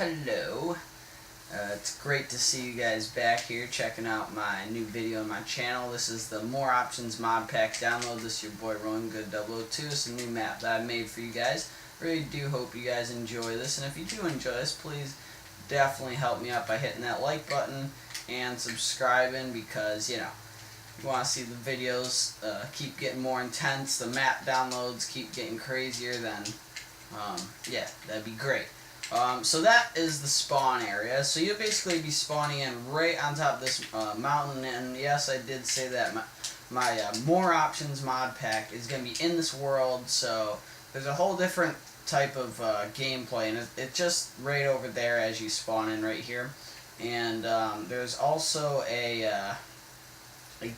Hello. It's great to see you guys back here checking out my new video on my channel. This is the More Options Mod Pack download. This is your boy Rolling Good 002. It's a new map that I made for you guys. Really do hope you guys enjoy this, and if you do enjoy this, please definitely help me out by hitting that like button and subscribing, because you want to see the videos keep getting more intense, the map downloads keep getting crazier, then yeah, that'd be great. So that is the spawn area. So you'll basically be spawning in right on top of this mountain, and yes, I did say that my More Options mod pack is going to be in this world, so there's a whole different type of gameplay, and it's just right over there as you spawn in right here. And there's also a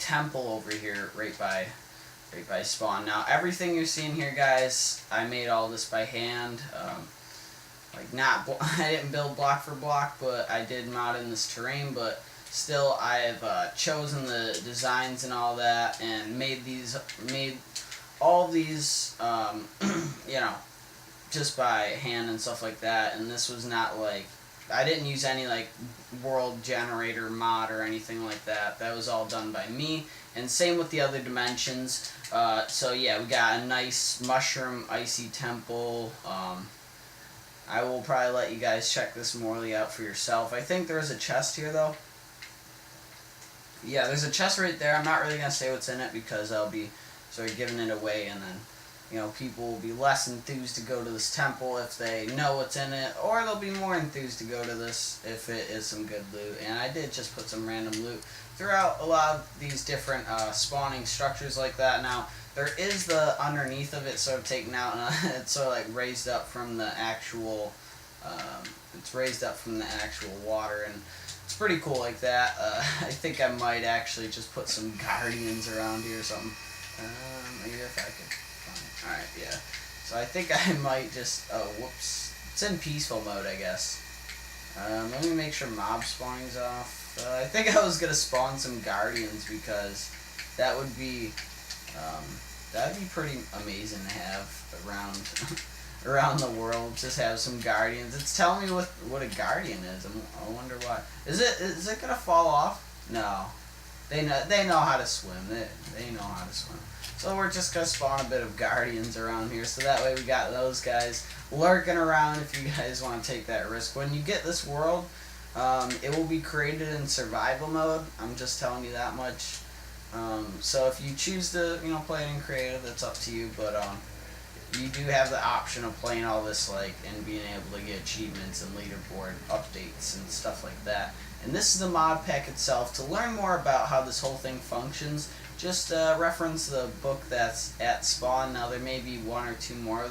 temple over here right by spawn. Now everything you're seeing here, guys, I made all this by hand. I didn't build block for block, but I did mod in this terrain. But still, I've chosen the designs and all that, and made all these, just by hand and stuff like that. And this was not like, I didn't use any like world generator mod or anything like that. That was all done by me. And same with the other dimensions. So yeah, we got a nice mushroom icy temple. I will probably let you guys check this morely out for yourself. I think there is a chest here, though. Yeah, there's a chest right there. I'm not really going to say what's in it, because I'll be sort of giving it away, and then, people will be less enthused to go to this temple if they know what's in it, or they'll be more enthused to go to this if it is some good loot. And I did just put some random loot throughout a lot of these different spawning structures like that. Now, there is the underneath of it sort of taken out, and it's sort of like raised up from the actual, water, and it's pretty cool like that. I think I might actually just put some guardians around here or something. Maybe if I could find. Alright, yeah. So I think I might just, whoops. It's in peaceful mode, I guess. Let me make sure mob spawning's off. I think I was gonna spawn some guardians, because that would be, that'd be pretty amazing to have around around the world. Just have some guardians. It's telling me what a guardian is. I wonder why. Is it gonna fall off? No. They know how to swim. They know how to swim. So we're just gonna spawn a bit of guardians around here, so that way we got those guys lurking around if you guys want to take that risk. When you get this world, it will be created in survival mode. I'm just telling you that much. So if you choose to, play it in creative, that's up to you. But you do have the option of playing all this and being able to get achievements and leaderboard updates and stuff like that. And this is the mod pack itself. To learn more about how this whole thing functions, just reference the book that's at spawn. Now there may be one or two more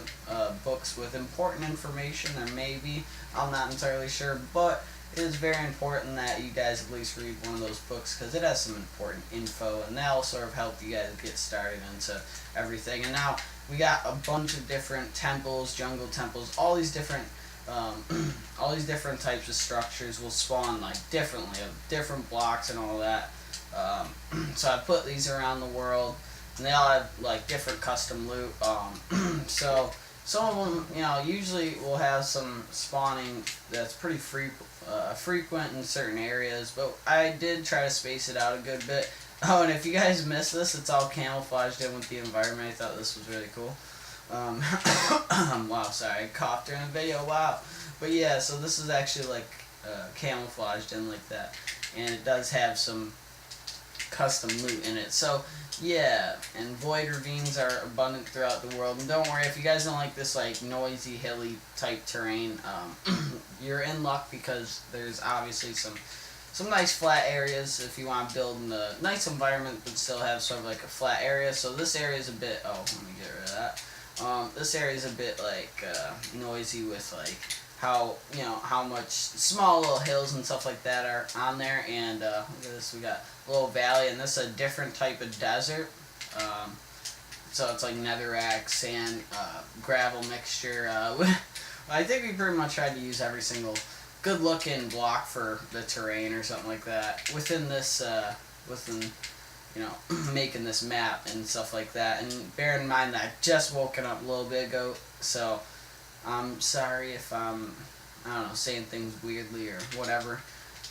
books with important information. There may be. I'm not entirely sure, but it is very important that you guys at least read one of those books, because it has some important info, and that will sort of help you guys get started into everything. And now we got a bunch of different temples, jungle temples, all these different types of structures will spawn differently, of different blocks and all that. So I put these around the world, and they all have different custom loot. So some of them, usually will have some spawning that's pretty frequent in certain areas, but I did try to space it out a good bit. Oh, and if you guys missed this, it's all camouflaged in with the environment. I thought this was really cool. Wow, sorry, I coughed during the video, wow. But yeah, so this is actually camouflaged in like that, and it does have some custom loot in it. So yeah, and void ravines are abundant throughout the world. And don't worry, if you guys don't like this noisy, hilly type terrain, you're in luck, because there's obviously some nice flat areas if you want to build in a nice environment but still have sort of a flat area. So this area is a bit, let me get rid of that. This area is a bit noisy with how much small little hills and stuff like that are on there. And look at this, we got a little valley, and this is a different type of desert. So it's like netherrack, sand, gravel mixture. I think we pretty much tried to use every single good looking block for the terrain or something like that within this making this map and stuff like that. And bear in mind that I just woken up a little bit ago, so I'm sorry if I'm I don't know, saying things weirdly or whatever.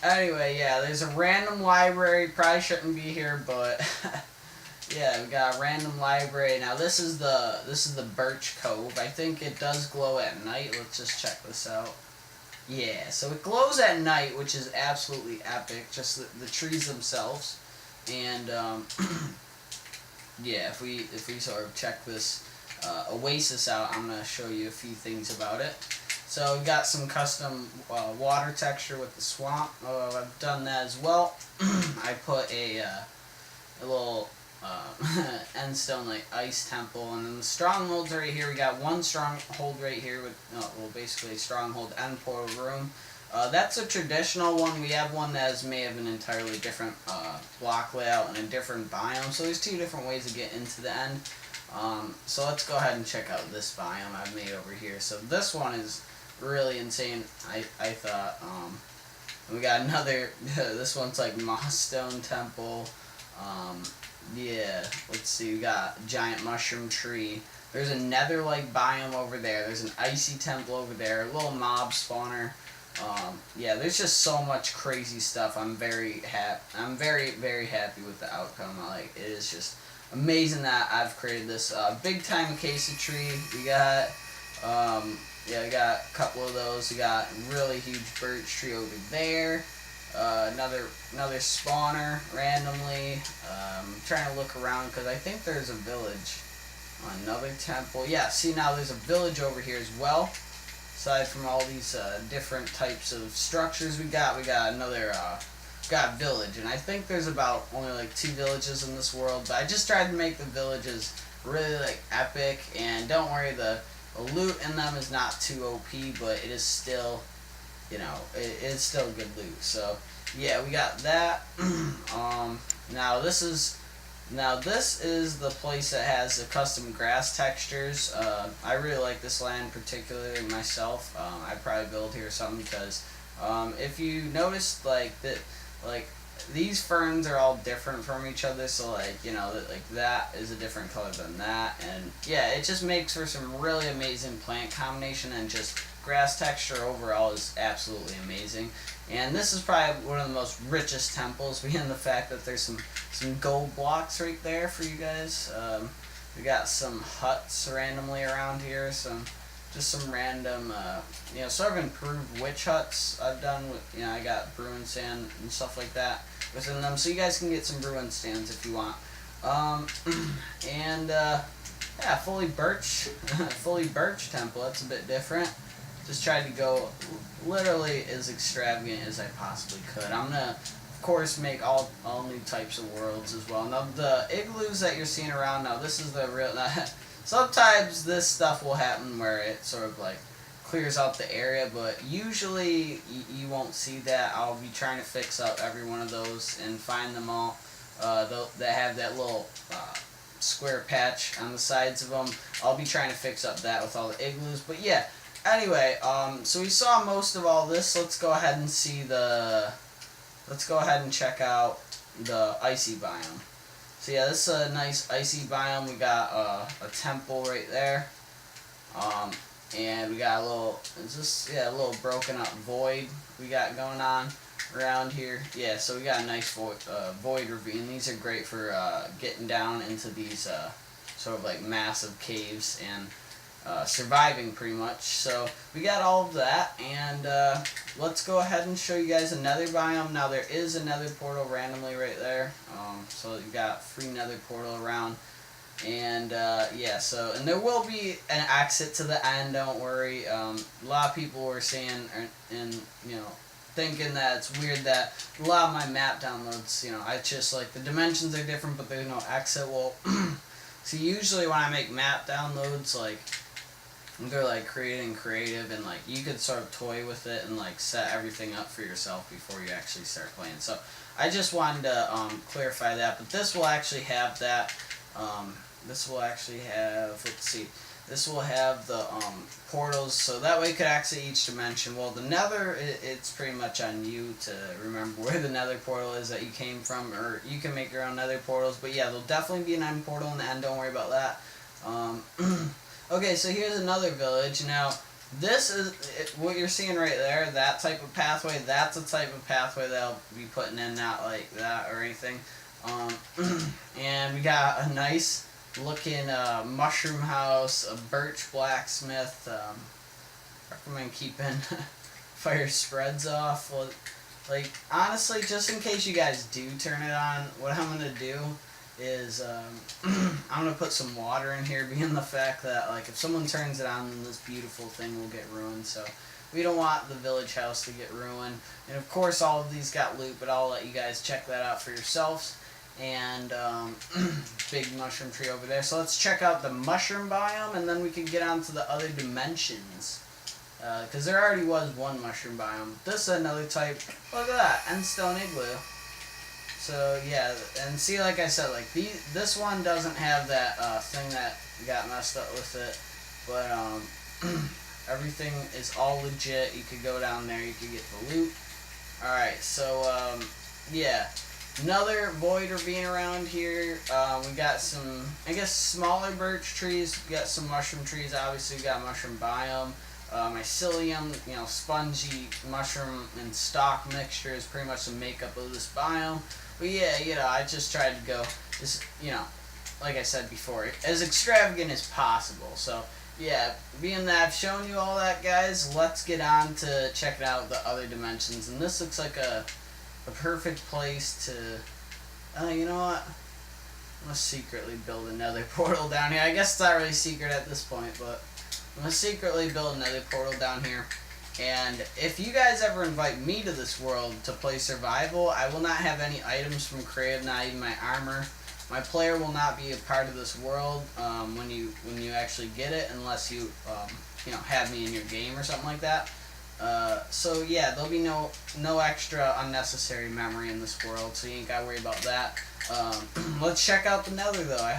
Anyway, yeah, there's a random library. Probably shouldn't be here, but yeah, we got a random library. Now this is the Birch Cove. I think it does glow at night. Let's just check this out. Yeah, so it glows at night, which is absolutely epic. Just the trees themselves, and yeah, if we sort of check this oasis out, I'm gonna show you a few things about it. So we got some custom water texture with the swamp. I've done that as well. I put a little endstone like ice temple, and then the strongholds right here. We got one stronghold right here with well, basically a stronghold end portal room. That's a traditional one. We have one that is made of an entirely different block layout and a different biome. So there's two different ways to get into the end. So let's go ahead and check out this biome I've made over here. So this one is really insane. I thought. We got another. This one's like Moss Stone Temple. Yeah, let's see. We got a giant mushroom tree. There's a nether-like biome over there. There's an icy temple over there. A little mob spawner. Yeah, there's just so much crazy stuff. I'm very happy. I'm very happy with the outcome. Like, it is just amazing that I've created this big time acacia tree. We got yeah, we got a couple of those. We got a really huge birch tree over there. Another spawner randomly. Trying to look around because I think there's a village. Another temple. Yeah, see, now there's a village over here as well. Aside from all these different types of structures we got another got village, and I think there's about only like 2 villages in this world. But I just tried to make the villages really like epic, and don't worry, the loot in them is not too OP, but it is still, you know, it's still good loot. So yeah, we got that. Now this is the place that has the custom grass textures. I really like this land particularly myself. I'd probably build here or something because if you notice, like that, like these ferns are all different from each other. So like, you know, like that is a different color than that, and yeah, it just makes for some really amazing plant combination, and just grass texture overall is absolutely amazing. And this is probably one of the most richest temples, being the fact that there's some gold blocks right there for you guys. We got some huts randomly around here, just some random, you know, sort of improved witch huts I've done with, you know, I got brewing sand and stuff like that within them, so you guys can get some brewing stands if you want. And yeah, fully birch temple. That's a bit different. Just tried to go literally as extravagant as I possibly could. I'm gonna, of course, make all new types of worlds as well. Now the igloos that you're seeing around, now this is the real. Sometimes this stuff will happen where it sort of like clears out the area, but usually you won't see that. I'll be trying to fix up every one of those and find them all that have that little square patch on the sides of them. I'll be trying to fix up that with all the igloos. But yeah, anyway, so we saw most of all this. Let's go ahead and check out the icy biome. So yeah, this is a nice icy biome. We got a temple right there, and we got a little broken up void we got going on around here. Yeah, so we got a nice void ravine. These are great for getting down into these sort of like massive caves and surviving pretty much. So we got all of that, and let's go ahead and show you guys another biome. Now there is another portal randomly right there, so you got free nether portal around, and yeah, so, and there will be an exit to the end, don't worry. A lot of people were saying, and you know, thinking that it's weird that a lot of my map downloads, you know, I just like the dimensions are different but there's no exit. Well, so usually when I make map downloads, like, they're like creative, and like you could sort of toy with it and like set everything up for yourself before you actually start playing. So I just wanted to clarify that. But this will actually have that. This will actually have, let's see, this will have the portals, so that way you could access each dimension. Well, the nether, it's pretty much on you to remember where the nether portal is that you came from, or you can make your own nether portals. But yeah, there'll definitely be an end portal in the end, don't worry about that. Okay, so here's another village. Now, This is what you're seeing right there. That type of pathway. That's a type of pathway that I'll be putting in, not like that or anything. Um, and we got a nice looking mushroom house, a birch blacksmith. Recommend keeping fire spreads off. Well, like honestly, just in case you guys do turn it on, what I'm gonna do is I'm gonna put some water in here, being the fact that like if someone turns it on, then this beautiful thing will get ruined. So we don't want the village house to get ruined. And of course, all of these got loot, but I'll let you guys check that out for yourselves. And big mushroom tree over there. So let's check out the mushroom biome, and then we can get on to the other dimensions. Because there already was one mushroom biome. This is another type. Look at that, Endstone Igloo. So yeah, and see, like I said, like this one doesn't have that thing that got messed up with it, but everything is all legit. You could go down there, you could get the loot. All right, so yeah, another void ravine around here. We got some, I guess, smaller birch trees. We got some mushroom trees. Obviously, we got a mushroom biome. Mycelium, spongy mushroom and stock mixture is pretty much the makeup of this biome. But yeah, I just tried to go, like I said before, as extravagant as possible. So yeah, being that I've shown you all that, guys, let's get on to checking out the other dimensions. And this looks like a perfect place to, you know what? I'm going to secretly build another portal down here. I guess it's not really secret at this point, but I'm going to secretly build another portal down here. And if you guys ever invite me to this world to play survival, I will not have any items from Crave, not even my armor. My player will not be a part of this world when you actually get it, unless you have me in your game or something like that. So yeah, there'll be no extra unnecessary memory in this world, so you ain't gotta worry about that. Let's check out the Nether though. I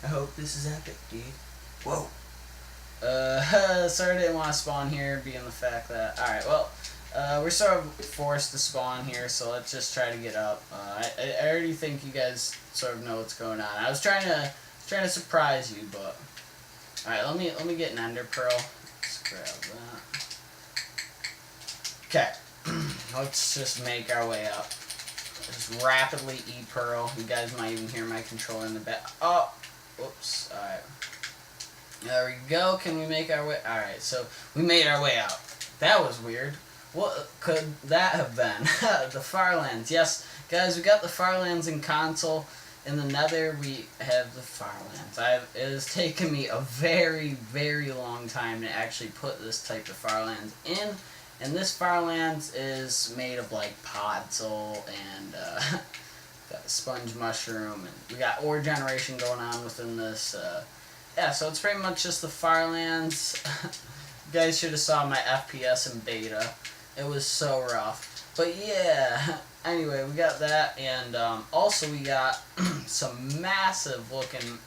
hope this is epic, dude. Whoa. Sorry I didn't want to spawn here, being the fact that... Alright, well, we're sort of forced to spawn here, so let's just try to get up. I already think you guys sort of know what's going on. I was trying to surprise you, but... Alright, let me get an ender pearl. Let's grab that. Okay. Let's just make our way up. Just rapidly pearl. You guys might even hear my controller in the back. Oh! Whoops. Alright. There we go. Can we make our way? Alright, so we made our way out. That was weird. What could that have been? The Firelands. Yes, guys, we got the Firelands in console. In the Nether, we have the Firelands. It has taken me a very, very long time to actually put this type of Firelands in. And this Firelands is made of, like, Podzol and got sponge mushroom. And we got ore generation going on within this. Yeah, so it's pretty much just the Firelands. You guys should have saw my FPS in beta. It was so rough. But yeah, anyway, we got that, and also we got some massive looking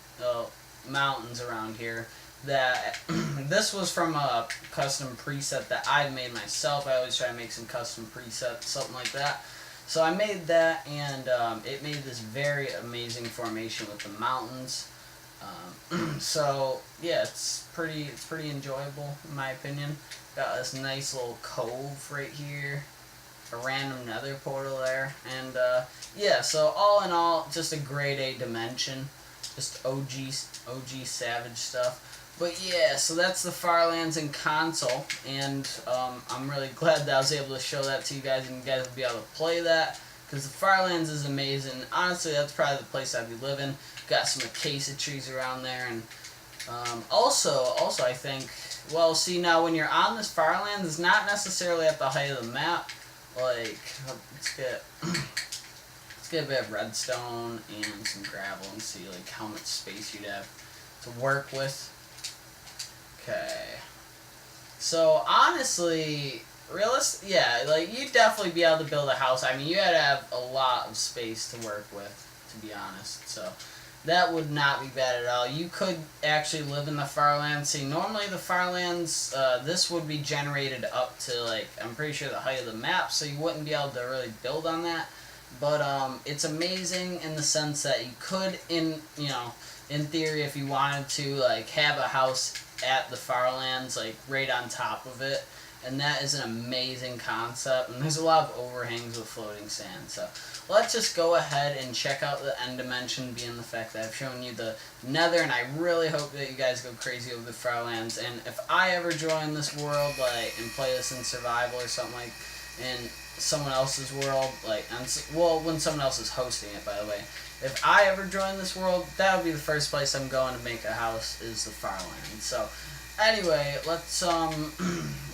mountains around here. That this was from a custom preset that I made myself. I always try to make some custom presets, something like that. So I made that, and it made this very amazing formation with the mountains. So yeah, it's pretty enjoyable in my opinion. Got this nice little cove right here, a random nether portal there, and yeah, so all in all, just a grade A dimension, just OG savage stuff. But yeah, so that's the Firelands in console, and I'm really glad that I was able to show that to you guys, and you guys will be able to play that, because the Firelands is amazing. Honestly, that's probably the place I'd be living. Got some acacia trees around there, and also I think, well, see, now when you're on this Firelands, it's not necessarily at the height of the map. Like, let's get a bit of redstone and some gravel and see like how much space you'd have to work with. Okay, so honestly, yeah, like you'd definitely be able to build a house. I mean, you had to have a lot of space to work with, to be honest. So that would not be bad at all. You could actually live in the Firelands. See, normally the Firelands, this would be generated up to, like, I'm pretty sure the height of the map, so you wouldn't be able to really build on that. But it's amazing in the sense that you could, in theory, if you wanted to, like, have a house at the Farlands, like right on top of it. And that is an amazing concept. And there's a lot of overhangs with floating sand. So let's just go ahead and check out the end dimension, being the fact that I've shown you the Nether, and I really hope that you guys go crazy over the Farlands. And if I ever join this world, like, and play this in survival or something, like, in someone else's world, like, well, when someone else is hosting it, by the way. If I ever join this world, that would be the first place I'm going to make a house, is the Farlands. So anyway, let's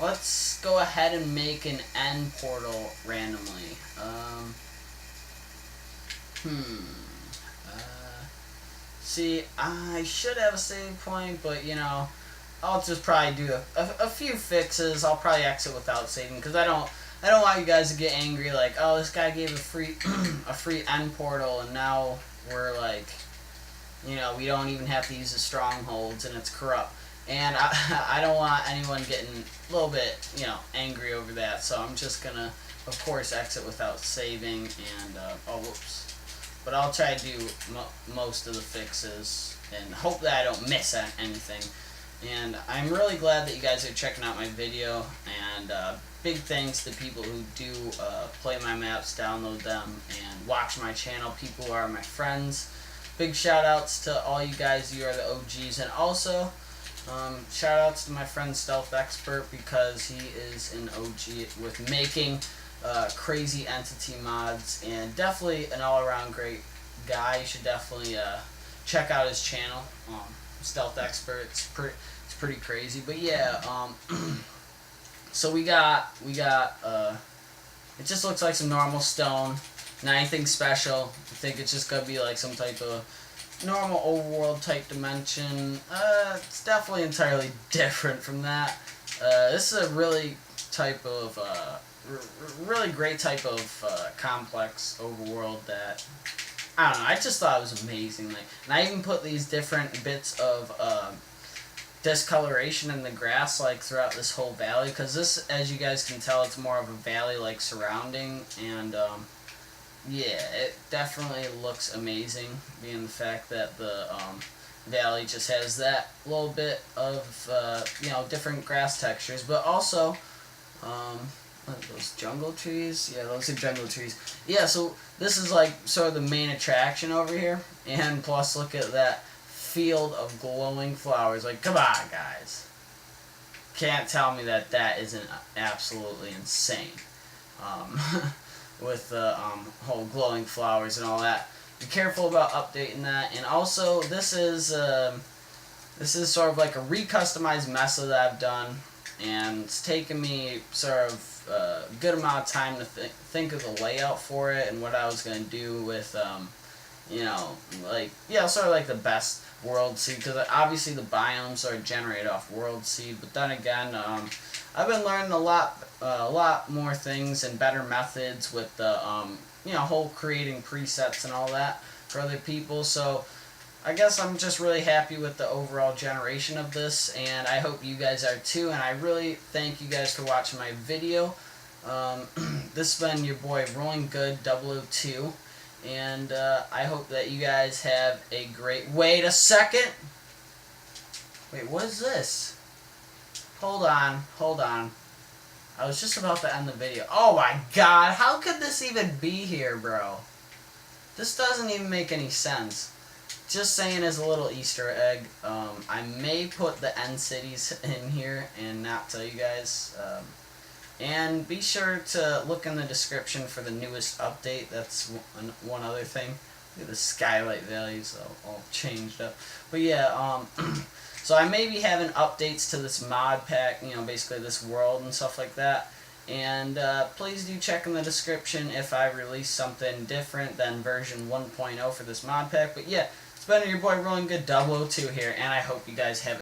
let's go ahead and make an end portal randomly. See, I should have a save point, but you know, I'll just probably do a few fixes. I'll probably exit without saving, because I don't want you guys to get angry like, oh, this guy gave a free a free end portal and now we're like, you know, we don't even have to use the strongholds and it's corrupt. And I don't want anyone getting a little bit, you know, angry over that. So I'm just gonna, of course, exit without saving, and oh, whoops. But I'll try to do most of the fixes and hope that I don't miss anything. And I'm really glad that you guys are checking out my video, and big thanks to people who do play my maps, download them, and watch my channel, people who are my friends. Big shout outs to all you guys, you are the OGs. And also, shout outs to my friend Stealth Expert, because he is an OG with making crazy entity mods, and definitely an all-around great guy. You should definitely check out his channel, Stealth Expert. It's pretty crazy. But yeah, so we got it just looks like some normal stone, not anything special. I think it's just gonna be like some type of normal overworld type dimension. It's definitely entirely different from that. This is a really type of really great type of complex overworld that, I don't know, I just thought it was amazing. Like, and I even put these different bits of discoloration in the grass, like, throughout this whole valley, because this, as you guys can tell, it's more of a valley like surrounding. And yeah, it definitely looks amazing, being the fact that the valley just has that little bit of you know, different grass textures. But also, what are those, jungle trees? Yeah, those are jungle trees. Yeah, so this is like sort of the main attraction over here. And plus, look at that field of glowing flowers. Like, come on, guys. Can't tell me that that isn't absolutely insane. With the whole glowing flowers and all that. Be careful about updating that. And also, this is sort of like a recustomized method that I've done, and it's taken me sort of a good amount of time to think of the layout for it and what I was going to do with, you know, like, yeah, sort of like the best world seed, because obviously the biomes are generated off world seed, but then again, I've been learning a lot more things and better methods with the, you know, whole creating presets and all that for other people. So I guess I'm just really happy with the overall generation of this, and I hope you guys are too. And I really thank you guys for watching my video. This has been your boy Rolling Good 002, and I hope that you guys have a great... Wait a second! Wait, what is this? Hold on. I was just about to end the video. Oh my god, how could this even be here, bro? This doesn't even make any sense. Just saying, as a little Easter egg, I may put the end cities in here and not tell you guys. And be sure to look in the description for the newest update. That's one other thing. Look at the skylight values all changed up. But yeah, so I may be having updates to this mod pack, you know, basically this world and stuff like that. And please do check in the description if I release something different than version 1.0 for this mod pack. But yeah, it's been your boy Rolling Good 002 here, and I hope you guys have